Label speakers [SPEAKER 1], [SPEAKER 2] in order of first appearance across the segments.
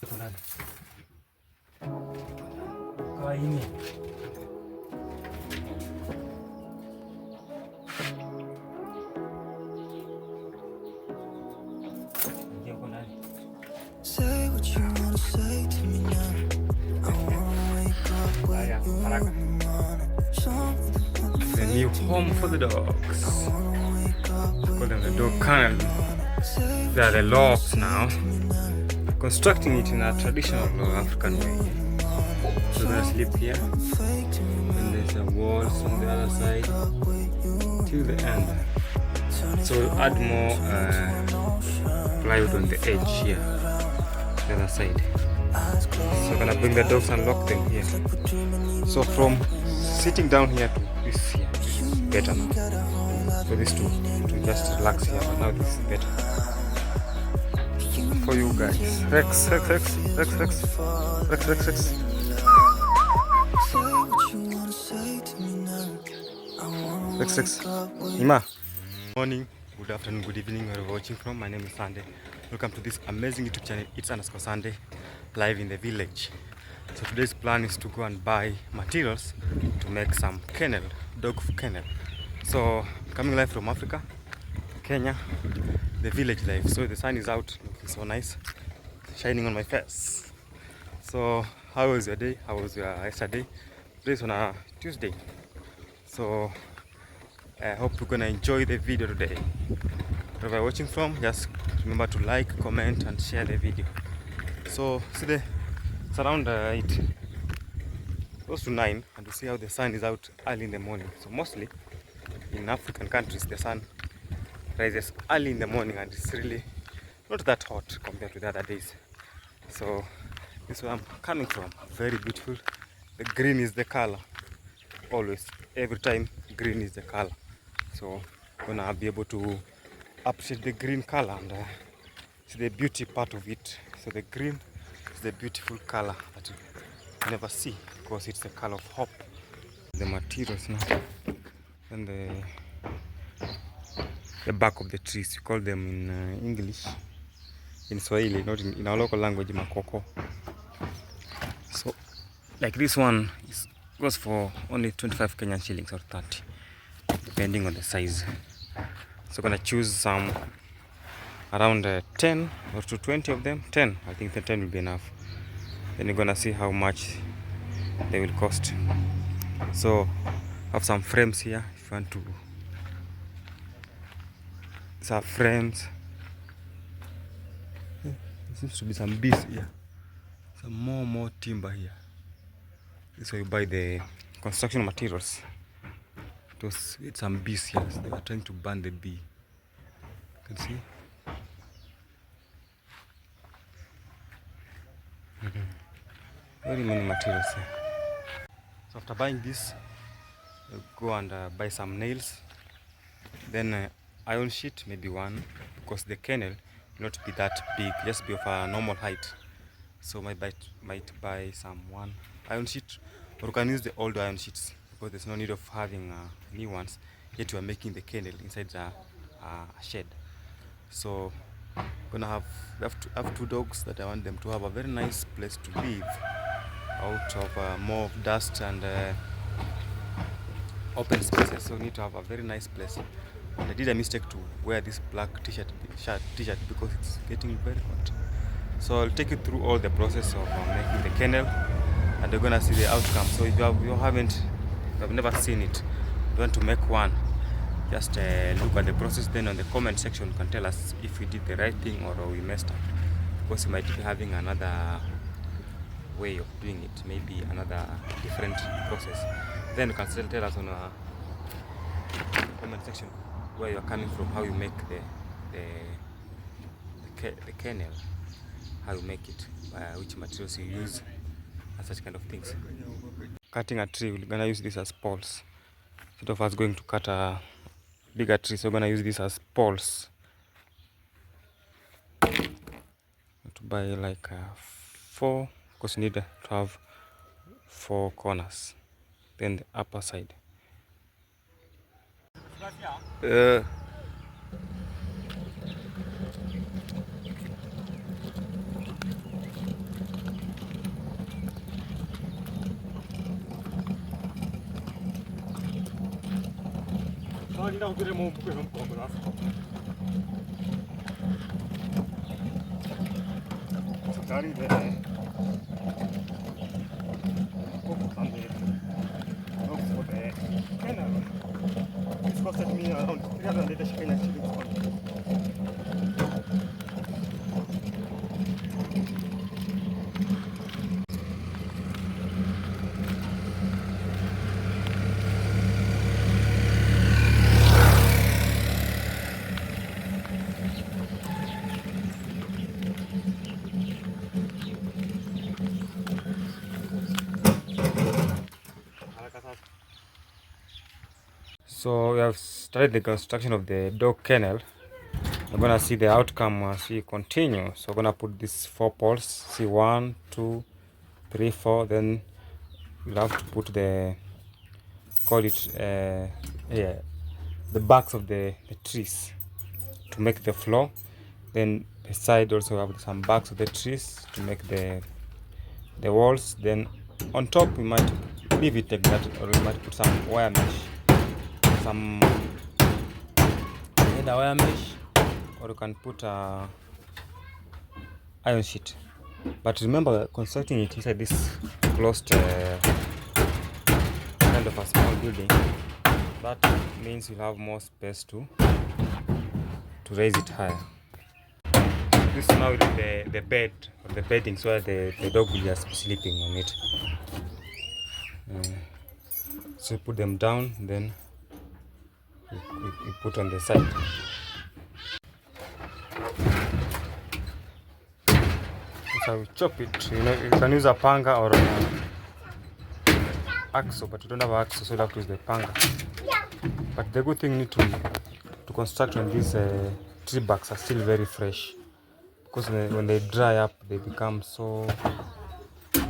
[SPEAKER 1] Say what you wanna say to me now. I wanna wake up with you in the morning. Show me
[SPEAKER 2] The new home for the dogs. Call them the dog kennel. They are the lofts now. Constructing it in a traditional African way. So we're gonna sleep here. And there's a walls on the other side till the end. So we'll add more plywood on the edge here, the other side. So we're gonna bring the dogs and lock them here. So from sitting down here to this here is better now. So this to just relax here, but now this is better for you guys. Rex. Ima. Morning, good afternoon, good evening, wherever you're watching from. My name is Sande. Welcome to this amazing YouTube channel. It's _Sande, live in the village. So today's plan is to go and buy materials to make some kennel, dog kennel. So coming live from Africa, Kenya, the village life. So the sun is out, looking so nice, shining on my face. So how was your day? How was your yesterday? Today's on a Tuesday. So I hope you're gonna enjoy the video today. Wherever you're watching from, just remember to like, comment and share the video. So today it's around 8, close to 9, and you see how the sun is out early in the morning. So mostly in African countries the sun rises early in the morning and it's really not that hot compared to the other days. So this is where I'm coming from. Very beautiful. The green is the color. Always, every time, green is the color. So I'm gonna be able to appreciate the green color and see the beauty part of it. So the green is the beautiful color that you never see because it's the color of hope. The materials now and the back of the trees, we call them in English, in Swahili, not in our local language, makoko. So like this one goes for only 25 Kenyan shillings or 30 depending on the size. So gonna choose some around 10 or to 20 of them. 10, I think the 10 will be enough. Then you're gonna see how much they will cost. So I have some frames here if you want to. These are frames. There seems to be some bees here. Some more timber here. This is where you buy the construction materials. It was with some bees here, so they were trying to burn the bee. You can see. Very many materials here. So after buying this, you go and buy some nails. Then iron sheet, maybe one, because the kennel will not be that big, just be of a normal height. So might buy some one iron sheet, or you can use the old iron sheets because there's no need of having new ones. Yet you are making the kennel inside a shed. So we have two dogs that I want them to have a very nice place to live out of more of dust and open spaces. So we need to have a very nice place. And I did a mistake to wear this black t-shirt because it's getting very hot. So I'll take you through all the process of making the kennel, and you're gonna see the outcome. So if you have never seen it, you want to make one, just look at the process. Then on the comment section you can tell us if we did the right thing or we messed up, because you might be having another way of doing it, maybe another different process. Then you can still tell us on the comment section where you're coming from, how you make the kennel, how you make it, which materials you use, and such kind of things. Cutting a tree, we're gonna use this as poles. Instead of us going to cut a bigger tree, so we're gonna use this as poles. To buy like 4, because you need to have 4 corners. Then the upper side. for the Kennel. It's costed me around 380 Kenya shillings only. So we have started the construction of the dog kennel. We're gonna see the outcome as we continue. So we're gonna put these 4 poles. See 1, 2, 3, 4. Then we'll have to put the the backs of the trees to make the floor. Then beside also have some backs of the trees to make the walls. Then on top we might leave it like that, or we might put some wire mesh, some either wire mesh, or you can put a iron sheet. But remember, constructing it inside this closed kind of a small building, that means you'll have more space to raise it higher. This now is the bed, or the bedding, so the dog will just be sleeping on it. So you put them down, then you put on the side. So we chop it. You know, you can use a panga or an axle, but we don't have an axle, so you have to use the panga. But the good thing need to construct when these tree barks are still very fresh, because when they dry up, they become so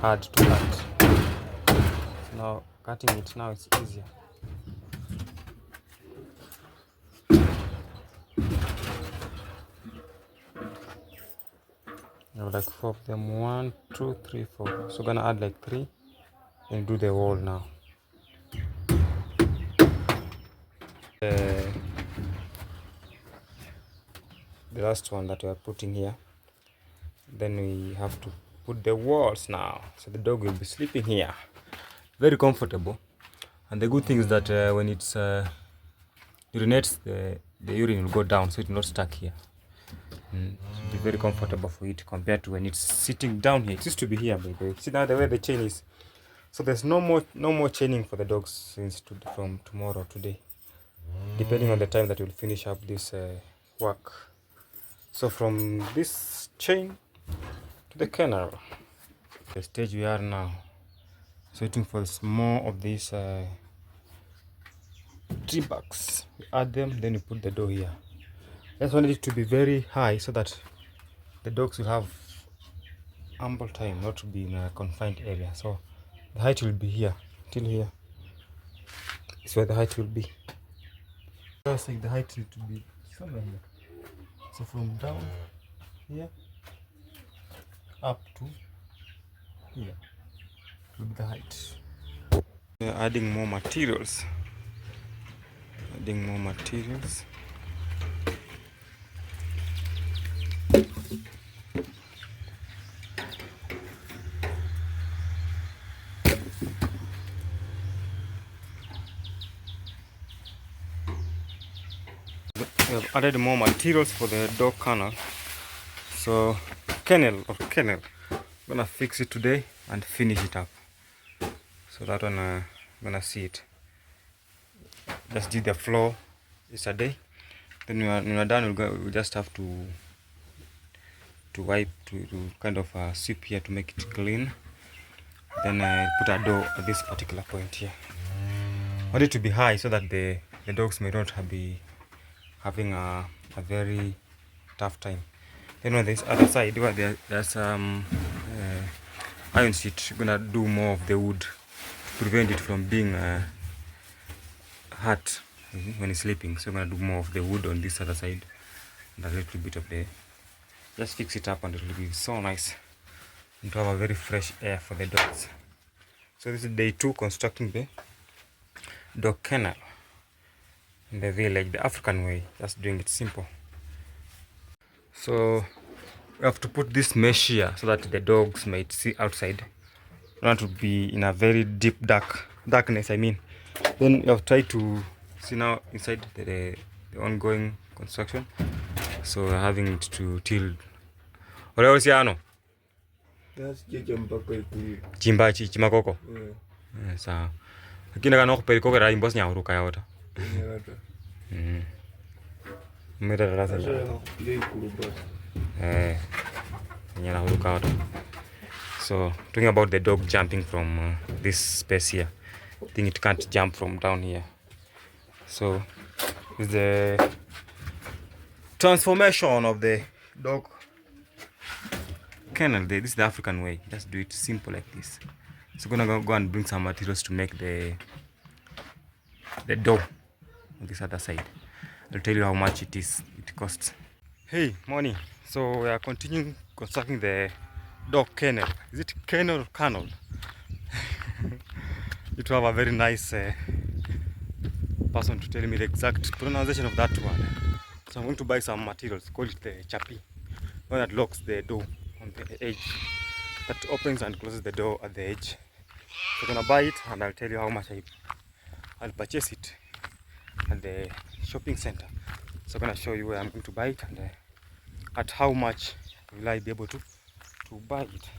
[SPEAKER 2] hard to cut. So now cutting it now is easier. I have like 4 of them. 1, 2, 3, 4. So gonna add like 3 and do the wall now. The last one that we are putting here. Then we have to put the walls now. So the dog will be sleeping here. Very comfortable. And the good thing is that when it's urinates, the urine will go down, so it will not stuck here. It will be very comfortable for it compared to when it's sitting down here. It used to be here, by the way. See now the way the chain is. So there's no more chaining for the dogs from tomorrow, today, depending on the time that we'll finish up this work. So from this chain to the kennel, the stage we are now. So waiting for more of these tree barks. We add them, then you put the door here. I just wanted it to be very high so that the dogs will have ample time not to be in a confined area. So the height will be here till here. It's where the height will be. I was saying the height needs to be somewhere here. So from down here up to here will be the height. We are adding more materials. We have added more materials for the dog kennel. So kennel, I'm gonna fix it today and finish it up. So that one I'm gonna see it. Just did the floor yesterday. Then when we're done, we'll just have to wipe, to kind of sweep here to make it clean. Then I put a door at this particular point here. I want it to be high so that the dogs may not be having a very tough time. Then on this other side, where there's iron sheet, I'm gonna do more of the wood to prevent it from being hurt when it's sleeping. So I'm gonna do more of the wood on this other side and a little bit of the, just fix it up, and it will be so nice and to have a very fresh air for the dogs. So this is day 2 constructing the dog kennel. in the village, the African way, just doing it simple. So we have to put this mesh here so that the dogs might see outside. We want to be in a very deep darkness, I mean. Then we have tried to see now inside the ongoing construction. So we're having it to till. What else you
[SPEAKER 3] That's
[SPEAKER 2] Chimbachi, chimakoko. Sawa. Lakini kana kupeleka ra imbos nyaruka yota. Mera rasa. Nyaruka yota. So talking about the dog jumping from this space here. I think it can't jump from down here. So it's the transformation of the dog kennel. This is the African way. Just do it simple like this. So I'm gonna go and bring some materials to make the door on this other side. I'll tell you how much it costs. Hey, morning. So we are continuing constructing the dog kennel. Is it kennel or kennel? It will have a very nice person to tell me the exact pronunciation of that word. So I'm going to buy some materials. Call it the chapi. One that locks the door on the edge, that opens and closes the door at the edge. So I'm gonna buy it and I'll tell you how much I'll purchase it at the shopping center. So I'm gonna show you where I'm going to buy it and at how much will I be able to buy it.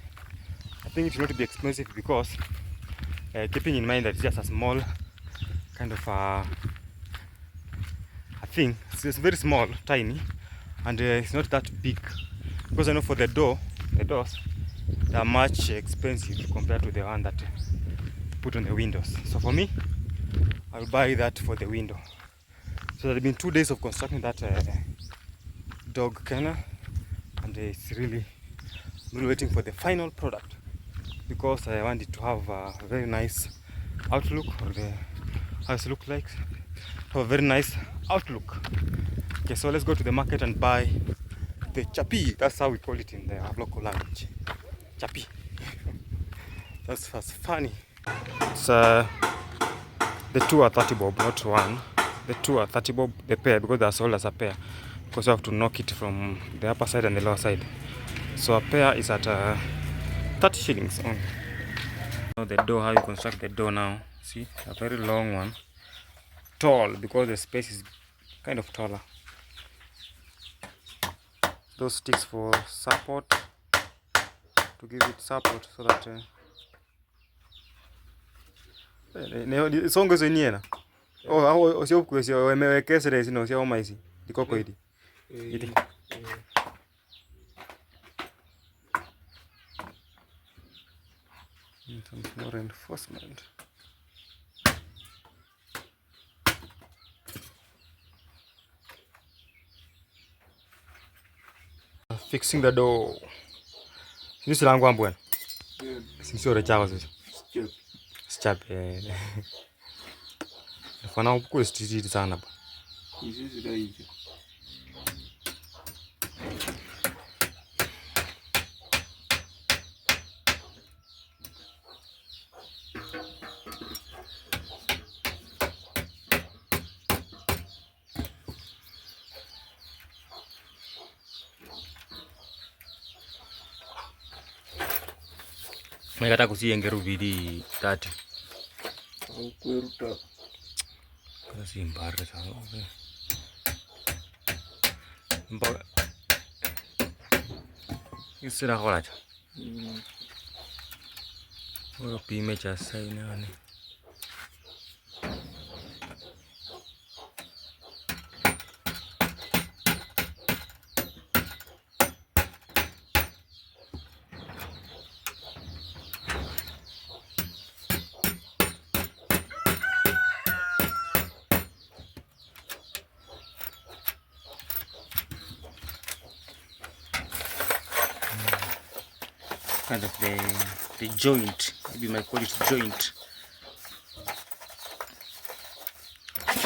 [SPEAKER 2] I think it will not be expensive because keeping in mind that it's just a small kind of a thing. It's very small, tiny, and it's not that big. Because I know for the doors, they are much expensive compared to the one that put on the windows. So for me, I'll buy that for the window. So there have been 2 days of constructing that dog kennel, and it's really waiting for the final product because I want it to have a very nice outlook, or how it look like. Have a very nice outlook. Okay, so let's go to the market and buy the chapi. That's how we call it in the local language. Chapi. That's funny. It's the 2 are 30 bob, not one. The 2 are 30 bob, the pair, because they're sold as a pair. Because you have to knock it from the upper side and the lower side. So a pair is at 30 shillings only. Now the door, how you construct the door now. See, a very long one. Tall, because the space is kind of taller. Those sticks for support, to give it support so that songo zeniena sio kwesio wemewekesere sino sio maisi dikoko hili iti some more reinforcement. Fixing the door. Sini silangu ambwen. Sini sio rechawa sisi. Stop. Fana ukule stiti sana ba.
[SPEAKER 3] Hizi zinaije.
[SPEAKER 2] Mekata kusiyengeru bidi tati.
[SPEAKER 3] Ukweruta.
[SPEAKER 2] Kasi mbarre sa. Mba. Isira kholacha. Oro pime cha sai nani. Kind of the joint, maybe you might call it joint.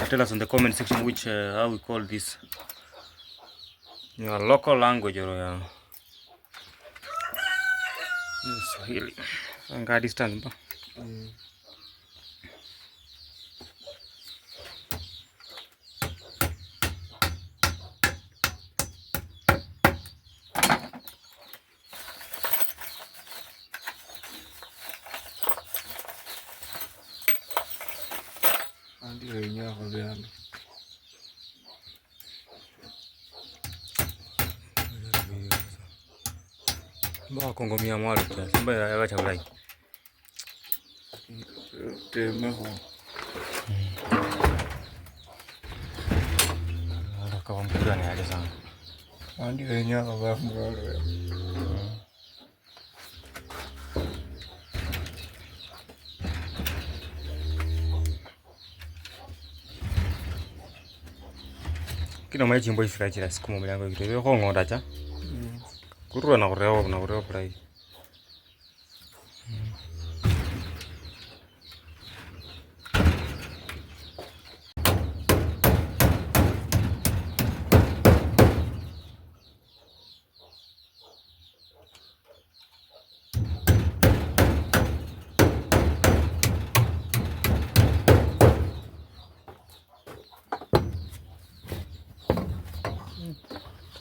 [SPEAKER 2] Tell us in the comment section which how we call this in your local language or Swahili. Anga distance ba.
[SPEAKER 3] nyako vyano.
[SPEAKER 2] Mbona kongomia mwalo cha simba ya chakula
[SPEAKER 3] Temeho.
[SPEAKER 2] Ndio kama mpira ni aje sana.
[SPEAKER 3] Andi nyako vya mgalo.
[SPEAKER 2] Kino mai chimbo isirachira siku mu mlango kitwe ko ngonda cha. Kurwa na kureo prai.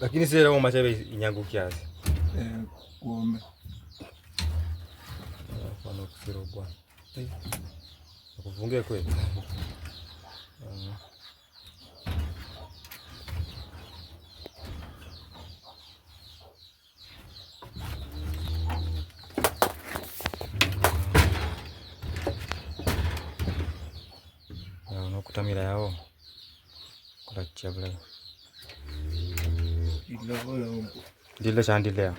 [SPEAKER 2] Lakini sasa leo machabe inyangu kiasi.
[SPEAKER 3] Kuombe.
[SPEAKER 2] Kwa kusiro bwana. Kufungia kweli. Unakutamira yao. Kula chabla. Dile chandile ya.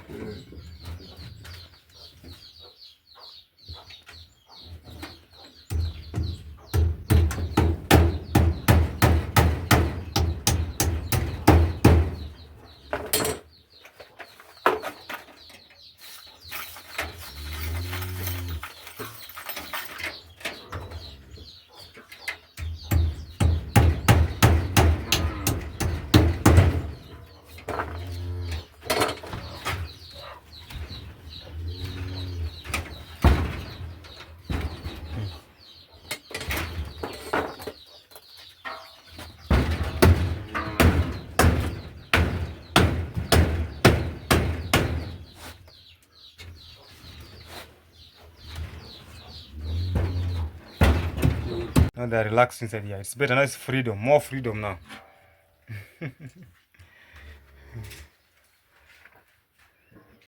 [SPEAKER 2] Now they're relaxed inside here. It's better now. It's freedom, more freedom now.